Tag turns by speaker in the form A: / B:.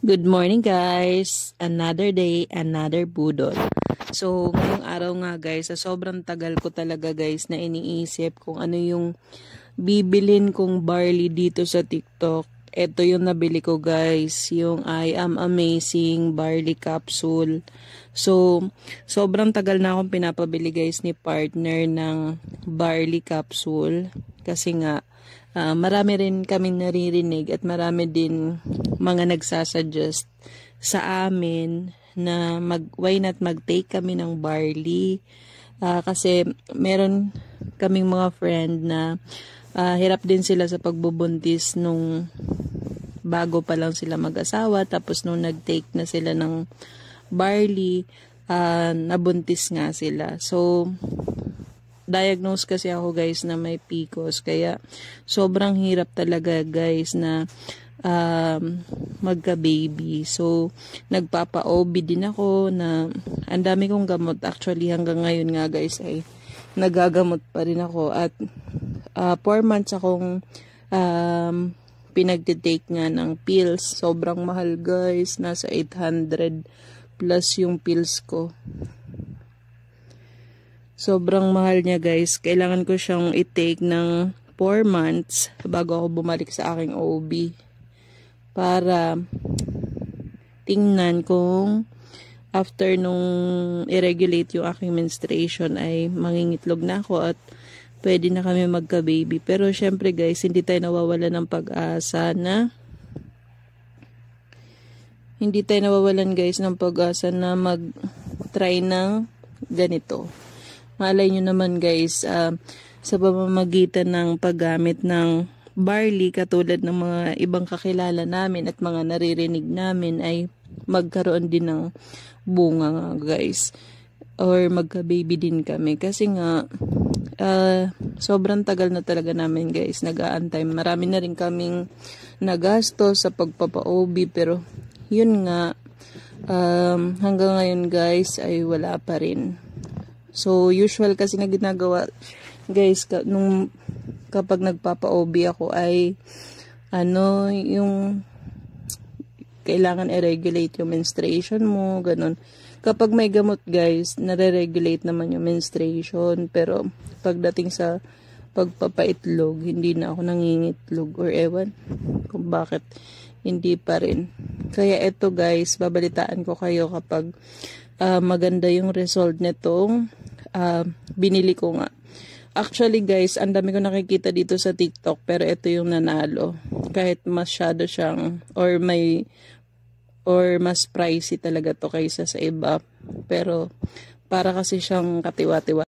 A: Good morning guys! Another day, another budol. So, ngayong araw nga guys, sa sobrang tagal ko talaga guys na iniisip kung ano yung bibilin kong barley dito sa TikTok. Ito yung nabili ko guys, yung I Am Amazing Barley Capsule. So, sobrang tagal na akong pinapabili guys ni partner ng barley capsule. Kasi nga, marami rin kaming naririnig at marami din mga nagsasuggest sa amin na why not mag-take kami ng barley. Kasi meron kaming mga friend na hirap din sila sa pagbubuntis nung bago pa lang sila mag-asawa. Tapos nung nag-take na sila ng barley, nabuntis nga sila. So, diagnose kasi ako guys na may PCOS. Kaya, sobrang hirap talaga guys na magka-baby. So, nagpapa-OB din ako na ang dami kong gamot. Actually, hanggang ngayon nga guys ay nagagamot pa rin ako. At 4 months akong pinagtitake nga ng pills. Sobrang mahal guys. Nasa 800 plus yung pills ko. Sobrang mahal niya guys. Kailangan ko siyang i-take ng 4 months bago ako bumalik sa aking OB. Para tingnan kung after nung i-regulate yung aking menstruation ay mangingitlog na ako at pwede na kami magka-baby. Pero syempre guys, hindi tayo nawawala ng pag-asa na guys ng pag-asa na mag-try ng ganito. Malay nyo naman guys, sa pamamagitan ng paggamit ng barley katulad ng mga ibang kakilala namin at mga naririnig namin ay magkaroon din ng bunga nga guys. Or magka-baby din kami. Kasi nga, sobrang tagal na talaga namin guys nag-aantay. Marami na rin kaming nagastos sa pagpapa-OB pero yun nga, hanggang ngayon guys ay wala pa rin. So, usual kasi na ginagawa, guys, kapag nagpapa-OB ako ay, yung kailangan i-regulate yung menstruation mo, ganun. Kapag may gamot, guys, nare-regulate naman yung menstruation, pero pagdating sa pagpapaitlog, hindi na ako nangingitlog, or ewan kung bakit hindi pa rin. Kaya eto, guys, babalitaan ko kayo kapag maganda yung result nitong binili ko nga. Actually guys, ang dami ko nakikita dito sa TikTok pero ito yung nanalo. Kahit masyado siyang or mas pricey talaga to kaysa sa iba. Pero para kasi siyang katiwa-tiwa.